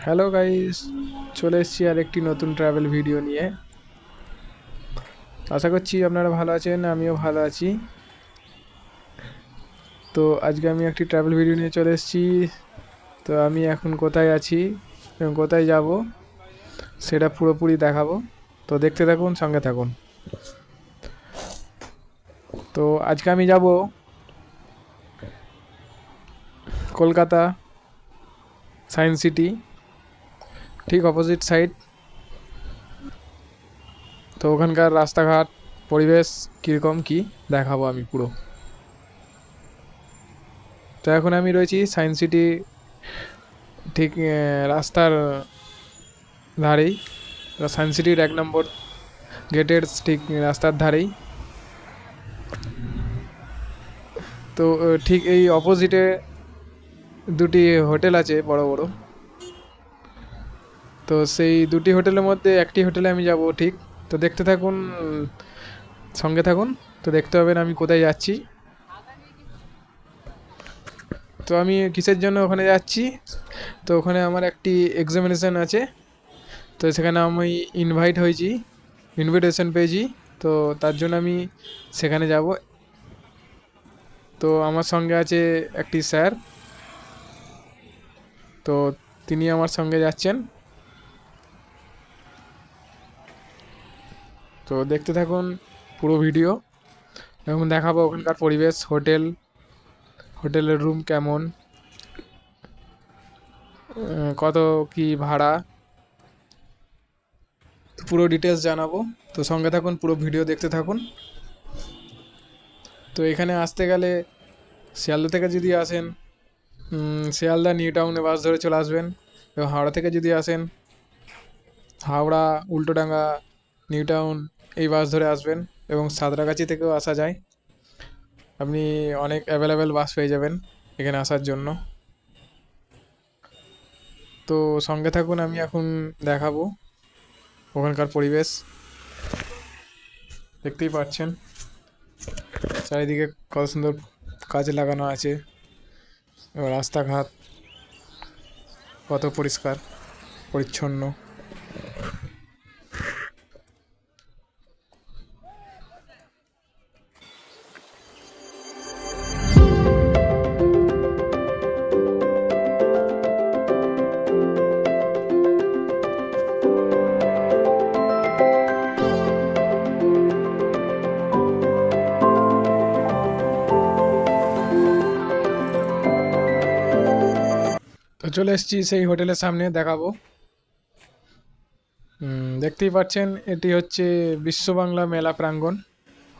Hello guys, চলে এসেছি আর একটি নতুন ট্রাভেল ভিডিও নিয়ে। আশা করছি আপনারা ভালো আছেন, আমিও ভালো আছি। তো আজকে আমি একটি ট্রাভেল ভিডিও নিয়ে চলে এসেছি। তো আমি এখন কোথায় আছি এবং কোথায় যাব সেটা পুরোপুরি দেখাবো। তো দেখতে থাকুন, সঙ্গে থাকুন। তো আজকে আমি যাব কলকাতা সায়েন্স সিটি, ঠিক অপোজিট সাইড। তো ওখানকার রাস্তাঘাট, পরিবেশ কীরকম কী দেখাবো আমি পুরো। তো এখন আমি রয়েছি সায়েন্স সিটি ঠিক রাস্তার ধারেই। সায়েন্স সিটির 1 নম্বর গেটের ঠিক রাস্তার ধারেই। তো ঠিক এই অপোজিটে দুটি হোটেল আছে বড় বড়। তো সেই দুটি হোটেলের মধ্যে একটি হোটেলে আমি যাব ঠিক। তো দেখতে থাকুন, সঙ্গে থাকুন। তো দেখতে পাবেন আমি কোথায় যাচ্ছি। তো আমি কিসের জন্য ওখানে যাচ্ছি, তো ওখানে আমার একটি এক্সামিনেশান আছে। তো সেখানে আমি ইনভিটেশন পেয়েছি। তো তার জন্য আমি সেখানে যাব। তো আমার সঙ্গে আছে একটি স্যার, তো তিনি আমার সঙ্গে যাচ্ছেন। তো দেখতে থাকুন পুরো ভিডিও এবং দেখাবো ওখানকার পরিবেশ, হোটেলের রুম কেমন, কত কি ভাড়া, পুরো ডিটেলস জানাবো। তো সঙ্গে থাকুন, পুরো ভিডিও দেখতে থাকুন। তো এখানে আসতে গেলে শিয়ালদা থেকে যদি আসেন, শিয়ালদা নিউ টাউনে বাস ধরে চলে আসবেন। এবং হাওড়া থেকে যদি আসেন, হাওড়া, উল্টোডাঙ্গা, নিউ টাউন এই বাস ধরে আসবেন। এবং সাঁতরাগাছি থেকেও আসা যায়। আপনি অনেক অ্যাভেলেবেল বাস পেয়ে যাবেন এখানে আসার জন্য। তো সঙ্গে থাকুন, আমি এখন দেখাবো ওখানকার পরিবেশ। দেখতেই পাচ্ছেন চারিদিকে কত সুন্দর গাছ লাগানো আছে, এবং রাস্তাঘাট কত পরিষ্কার পরিচ্ছন্ন। তো চলে এসেছি সেই হোটেলের সামনে, দেখাবো। দেখতেই পাচ্ছেন এটি হচ্ছে বিশ্ব বাংলা মেলা প্রাঙ্গণ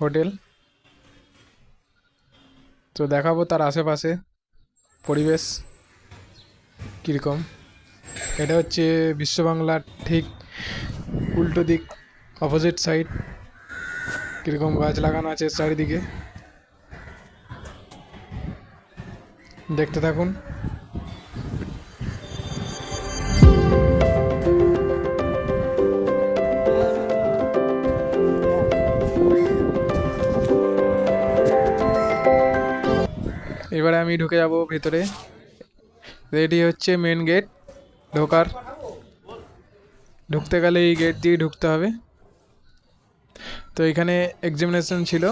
হোটেল। তো দেখাবো তার আশেপাশে পরিবেশ কীরকম। এটা হচ্ছে বিশ্ব বাংলার ঠিক উল্টো দিক, অপোজিট সাইড। কীরকম গাছ লাগানো আছে চারিদিকে, দেখতে থাকুন। এবারে আমি ঢুকে যাব ভেতরে। এটি হচ্ছে মেন গেট ঢোকার। ঢুকতে গেলে এই গেট দিয়ে ঢুকতে হবে। তো এখানে এক্সামিনেশন ছিল।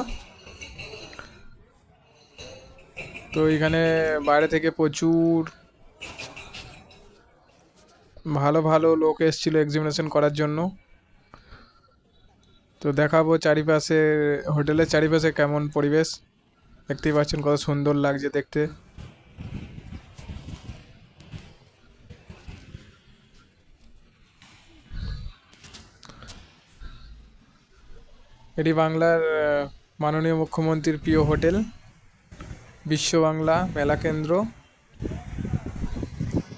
তো এখানে বাইরে থেকে প্রচুর ভালো ভালো লোক এসেছিলো এক্সামিনেশন করার জন্য। তো দেখাবো চারিপাশে, হোটেলের চারিপাশে কেমন পরিবেশ। দেখতেই পাচ্ছেন কত সুন্দর লাগছে দেখতে। এটি বাংলার মাননীয় মুখ্যমন্ত্রীর প্রিয় হোটেল, বিশ্ব বাংলা মেলা কেন্দ্র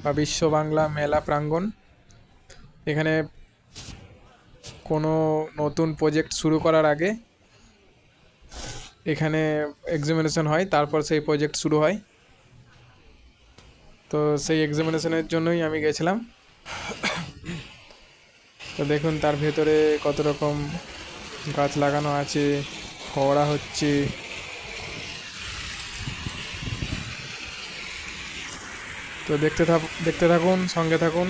বা বিশ্ব বাংলা মেলা প্রাঙ্গণ। এখানে কোনো নতুন প্রজেক্ট শুরু করার আগে এখানে এক্সামিনেশন হয়, তারপর সেই প্রজেক্ট শুরু হয়। তো সেই এক্সামিনেশনের জন্যই আমি গেছিলাম। তো দেখুন তার ভেতরে কত রকম গাছ লাগানো আছে, ফোয়ারা হচ্ছে। তো দেখতে থাকুন, সঙ্গে থাকুন।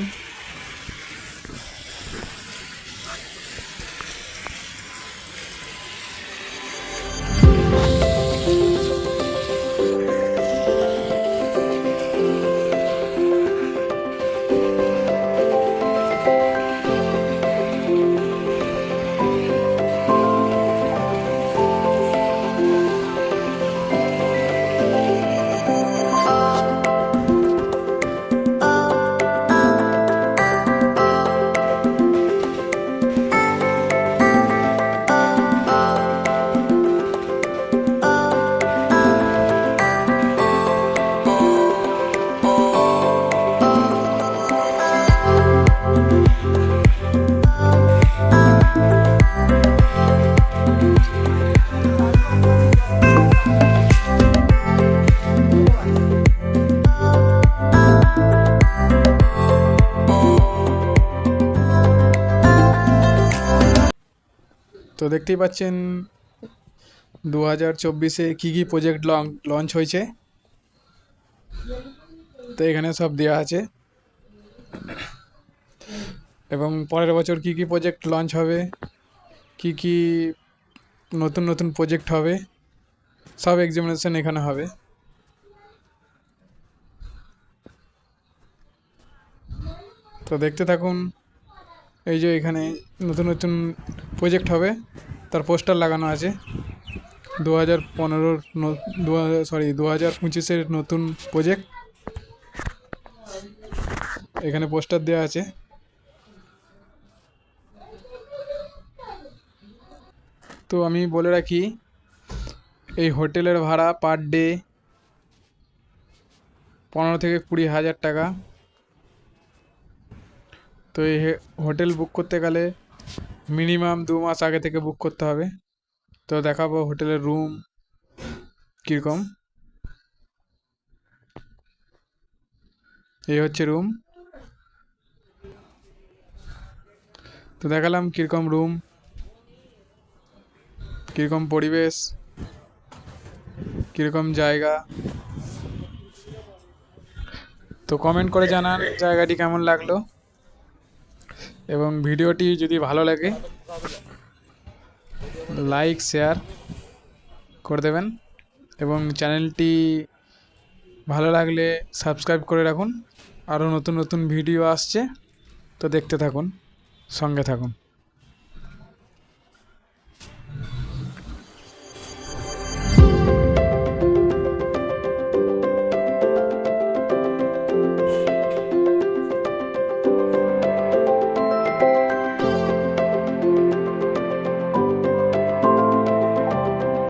তো দেখতেই পাচ্ছেন 2024-এ কী কী প্রজেক্ট লঞ্চ হয়েছে। তো এখানে সব দেওয়া আছে, এবং পরের বছর কী কী প্রজেক্ট লঞ্চ হবে, কী কী নতুন নতুন প্রজেক্ট হবে, সব এক্সামিনেশন এখানে হবে। তো দেখতে থাকুন। এই যে এখানে নতুন নতুন প্রজেক্ট হবে, তার পোস্টার লাগানো আছে। 2015-র 2025-এর নতুন প্রজেক্ট এখানে পোস্টার দেওয়া আছে। তো আমি বলে রাখি, এই হোটেলের ভাড়া পার ডে 15 থেকে 20 হাজার টাকা। তো এই হোটেল বুক করতে গেলে মিনিমাম 2 মাস আগে থেকে বুক করতে হবে। তো দেখাবো হোটেলের রুম কীরকম। এই হচ্ছে রুম। তো দেখালাম কীরকম রুম, কীরকম পরিবেশ, কীরকম জায়গা। তো কমেন্ট করে জানান জায়গাটি কেমন লাগলো, এবং ভিডিওটি যদি ভালো লাগে লাইক শেয়ার করে দেবেন, এবং চ্যানেলটি ভালো লাগলে সাবস্ক্রাইব করে রাখুন। আরও নতুন নতুন ভিডিও আসছে, তো দেখতে থাকুন, সঙ্গে থাকুন।